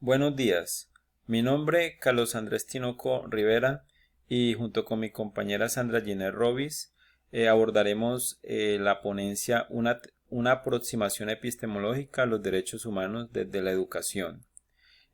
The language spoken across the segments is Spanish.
Buenos días, mi nombre es Carlos Andrés Tinoco Rivera y junto con mi compañera Sandra Giner Robis abordaremos la ponencia una aproximación epistemológica a los derechos humanos desde la educación.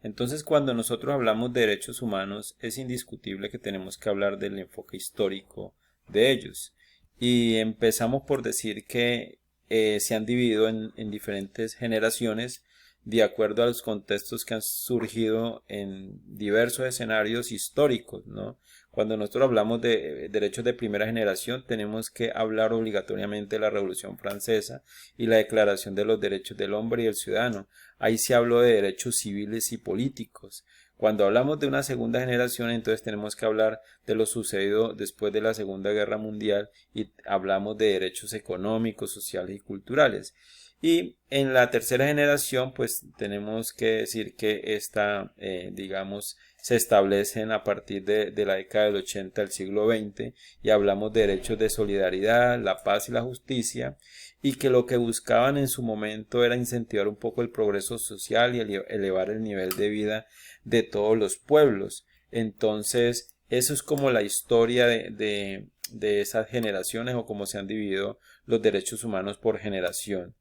Entonces, cuando nosotros hablamos de derechos humanos, es indiscutible que tenemos que hablar del enfoque histórico de ellos. Y empezamos por decir que se han dividido en diferentes generaciones de acuerdo a los contextos que han surgido en diversos escenarios históricos, ¿no? Cuando nosotros hablamos de derechos de primera generación, tenemos que hablar obligatoriamente de la Revolución Francesa y la Declaración de los Derechos del Hombre y el Ciudadano. Ahí se habló de derechos civiles y políticos. Cuando hablamos de una segunda generación, entonces tenemos que hablar de lo sucedido después de la Segunda Guerra Mundial y hablamos de derechos económicos, sociales y culturales. Y en la tercera generación, pues tenemos que decir que esta, digamos, se establecen a partir de la década del 80 del siglo XX y hablamos de derechos de solidaridad, la paz y la justicia, y que lo que buscaban en su momento era incentivar un poco el progreso social y elevar el nivel de vida de todos los pueblos. Entonces, eso es como la historia de esas generaciones o cómo se han dividido los derechos humanos por generación.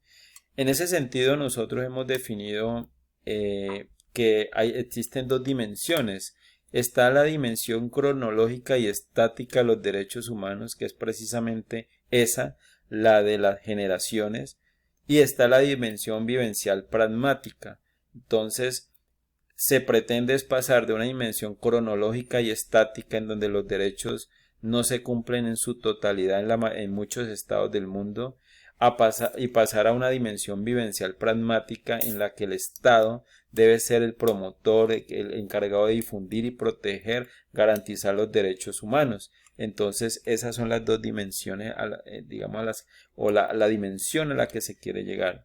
En ese sentido, nosotros hemos definido que existen dos dimensiones. Está la dimensión cronológica y estática de los derechos humanos, que es precisamente esa, la de las generaciones, y está la dimensión vivencial pragmática. Entonces, se pretende pasar de una dimensión cronológica y estática en donde los derechos no se cumplen en su totalidad en muchos estados del mundo, pasar a una dimensión vivencial pragmática en la que el Estado debe ser el promotor, el encargado de difundir y proteger, garantizar los derechos humanos. Entonces, esas son las dos dimensiones, digamos, la dimensión a la que se quiere llegar.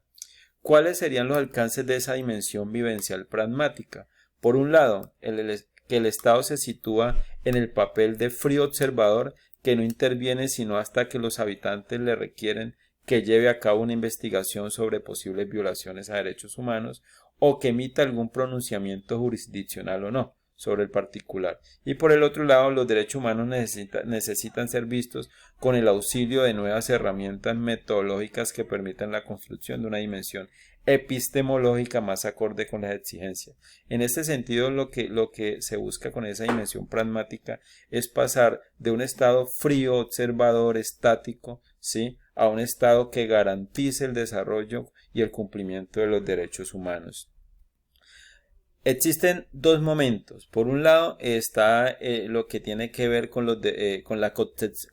¿Cuáles serían los alcances de esa dimensión vivencial pragmática? Por un lado, que el Estado se sitúa en el papel de frío observador que no interviene sino hasta que los habitantes le requieren que lleve a cabo una investigación sobre posibles violaciones a derechos humanos o que emita algún pronunciamiento jurisdiccional o no sobre el particular. Y por el otro lado, los derechos humanos necesitan ser vistos con el auxilio de nuevas herramientas metodológicas que permitan la construcción de una dimensión epistemológica más acorde con las exigencias. En este sentido, lo que se busca con esa dimensión pragmática es pasar de un estado frío, observador, estático, ¿sí?, a un estado que garantice el desarrollo y el cumplimiento de los derechos humanos. Existen dos momentos. Por un lado está lo que tiene que ver con la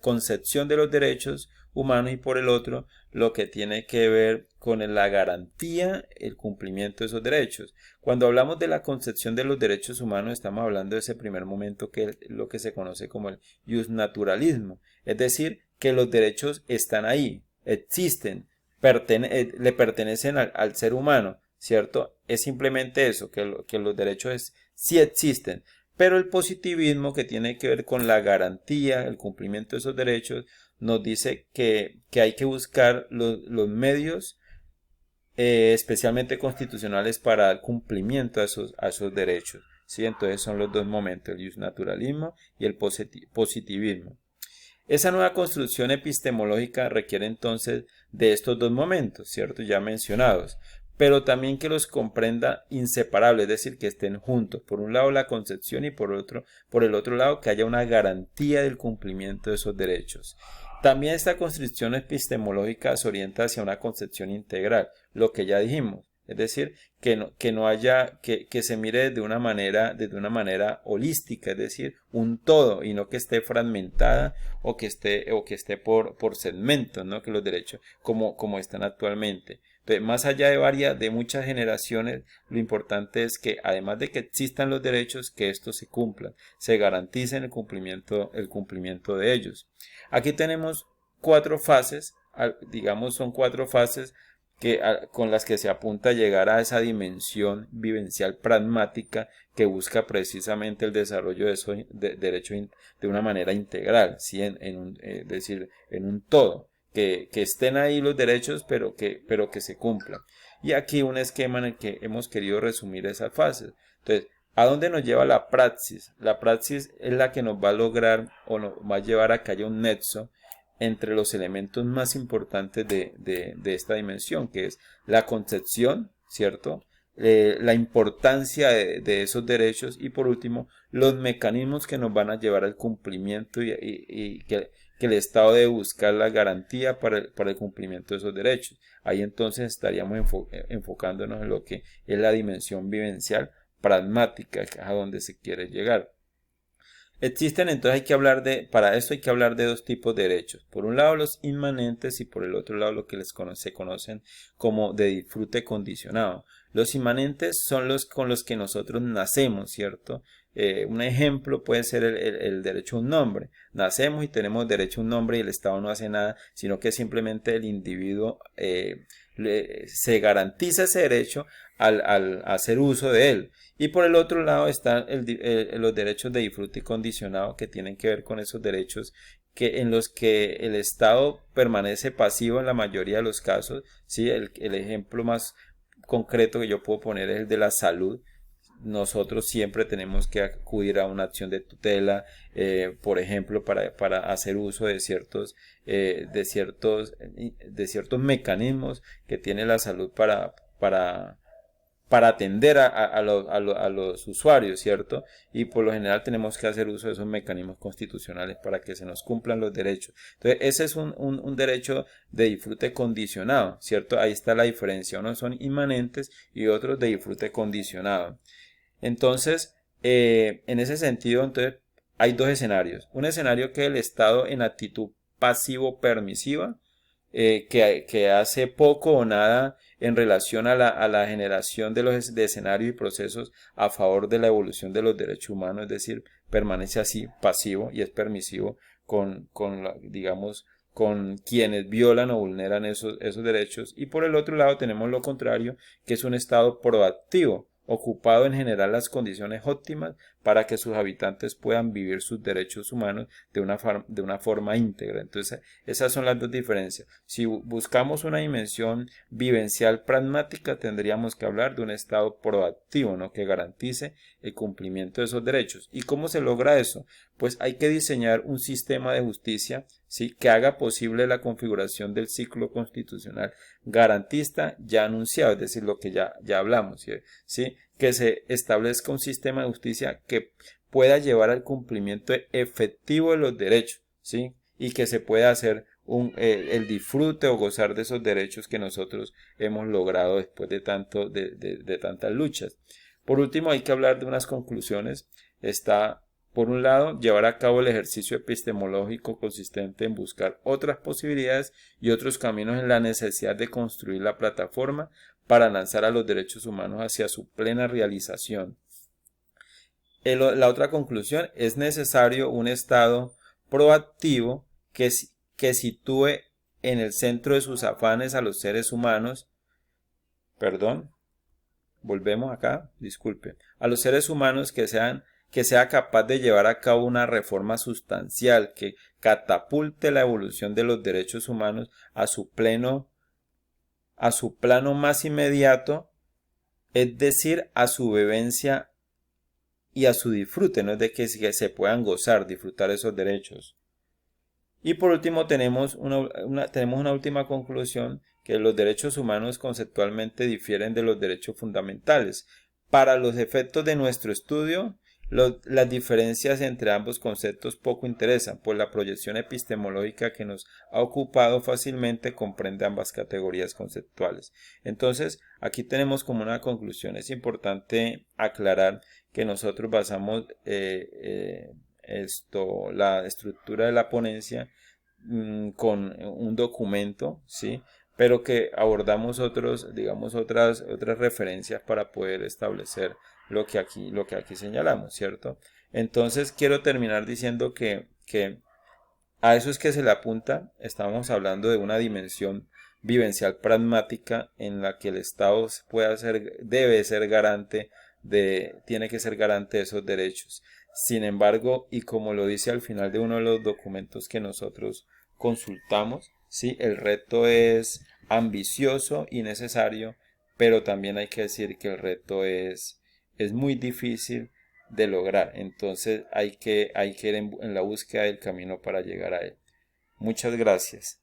concepción de los derechos humanos y por el otro lo que tiene que ver con la garantía, el cumplimiento de esos derechos. Cuando hablamos de la concepción de los derechos humanos estamos hablando de ese primer momento que es lo que se conoce como el justnaturalismo, es decir, que los derechos están ahí, existen, le pertenecen al ser humano, ¿cierto? Es simplemente eso, que los derechos sí existen, pero el positivismo que tiene que ver con la garantía, el cumplimiento de esos derechos, nos dice que hay que buscar los medios especialmente constitucionales para el cumplimiento a esos derechos, ¿sí? Entonces son los dos momentos, el justnaturalismo y el positivismo. Esa nueva construcción epistemológica requiere entonces de estos dos momentos, ¿cierto? Ya mencionados, pero también que los comprenda inseparables, es decir, que estén juntos. Por un lado la concepción y por el otro lado que haya una garantía del cumplimiento de esos derechos. También esta construcción epistemológica se orienta hacia una concepción integral, lo que ya dijimos. Es decir, que no haya, que se mire desde una manera holística, es decir, un todo, y no que esté fragmentada o que esté por segmentos, ¿no? Que los derechos como están actualmente. Entonces, más allá de muchas generaciones, lo importante es que además de que existan los derechos, que estos se cumplan, se garanticen el cumplimiento de ellos. Aquí tenemos cuatro fases, digamos son cuatro fases con las que se apunta a llegar a esa dimensión vivencial pragmática que busca precisamente el desarrollo de esos derechos de una manera integral, ¿sí? Es decir, en un todo, que estén ahí los derechos pero que se cumplan. Y aquí un esquema en el que hemos querido resumir esas fases. Entonces, ¿a dónde nos lleva la praxis? La praxis es la que nos va a lograr o nos va a llevar a que haya un nexo entre los elementos más importantes de esta dimensión, que es la concepción, ¿cierto? La importancia de esos derechos y por último los mecanismos que nos van a llevar al cumplimiento y que el Estado debe buscar la garantía para el cumplimiento de esos derechos. Ahí entonces estaríamos enfocándonos en lo que es la dimensión vivencial pragmática, que es a donde se quiere llegar. Existen entonces para esto hay que hablar de dos tipos de derechos. Por un lado los inmanentes y por el otro lado lo que se conocen como de disfrute condicionado. Los inmanentes son los con los que nosotros nacemos, ¿cierto? Un ejemplo puede ser el derecho a un nombre. Nacemos y tenemos derecho a un nombre y el Estado no hace nada, sino que simplemente el individuo se garantiza ese derecho al hacer uso de él. Y por el otro lado están los derechos de disfrute condicionado, que tienen que ver con esos derechos en los que el Estado permanece pasivo en la mayoría de los casos. ¿Sí? El ejemplo más concreto que yo puedo poner es el de la salud. Nosotros siempre tenemos que acudir a una acción de tutela, por ejemplo, para hacer uso de ciertos mecanismos que tiene la salud para atender a los usuarios, ¿cierto? Y por lo general tenemos que hacer uso de esos mecanismos constitucionales para que se nos cumplan los derechos. Entonces, ese es un derecho de disfrute condicionado, ¿cierto? Ahí está la diferencia. Unos son inmanentes y otros de disfrute condicionado. Entonces, en ese sentido, entonces, hay dos escenarios. Un escenario que es el Estado en actitud pasivo-permisiva, que hace poco o nada en relación a la generación de escenarios y procesos a favor de la evolución de los derechos humanos, es decir, permanece así pasivo y es permisivo digamos, con quienes violan o vulneran esos derechos. Y por el otro lado tenemos lo contrario, que es un Estado proactivo, ocupado en generar las condiciones óptimas para que sus habitantes puedan vivir sus derechos humanos de una forma íntegra. Entonces, esas son las dos diferencias. Si buscamos una dimensión vivencial pragmática, tendríamos que hablar de un Estado proactivo, ¿no? Que garantice el cumplimiento de esos derechos. ¿Y cómo se logra eso? Pues hay que diseñar un sistema de justicia, ¿sí? Que haga posible la configuración del ciclo constitucional garantista ya anunciado, es decir, lo que ya hablamos, ¿sí? Que se establezca un sistema de justicia que pueda llevar al cumplimiento efectivo de los derechos, ¿sí? Y que se pueda hacer el disfrute o gozar de esos derechos que nosotros hemos logrado después de tantas luchas. Por último, hay que hablar de unas conclusiones. Está, por un lado, llevar a cabo el ejercicio epistemológico consistente en buscar otras posibilidades y otros caminos en la necesidad de construir la plataforma para lanzar a los derechos humanos hacia su plena realización. La otra conclusión, es necesario un Estado proactivo que sitúe en el centro de sus afanes a los seres humanos, volvemos acá, disculpe, a los seres humanos que sea capaz de llevar a cabo una reforma sustancial que catapulte la evolución de los derechos humanos a su plano más inmediato, es decir, a su vivencia y a su disfrute, no es de que se puedan disfrutar esos derechos. Y por último tenemos una última conclusión, que los derechos humanos conceptualmente difieren de los derechos fundamentales. Para los efectos de nuestro estudio, las diferencias entre ambos conceptos poco interesan, pues la proyección epistemológica que nos ha ocupado fácilmente comprende ambas categorías conceptuales. Entonces, aquí tenemos como una conclusión. Es importante aclarar que nosotros basamos la estructura de la ponencia con un documento, ¿sí? Pero que abordamos otras referencias para poder establecer lo que aquí señalamos, ¿cierto? Entonces quiero terminar diciendo que a eso es que se le apunta. Estamos hablando de una dimensión vivencial pragmática en la que el Estado tiene que ser garante de esos derechos. Sin embargo, y como lo dice al final de uno de los documentos que nosotros consultamos, ¿sí? El reto es ambicioso y necesario, pero también hay que decir que el reto es muy difícil de lograr, entonces hay que ir en la búsqueda del camino para llegar a él. Muchas gracias.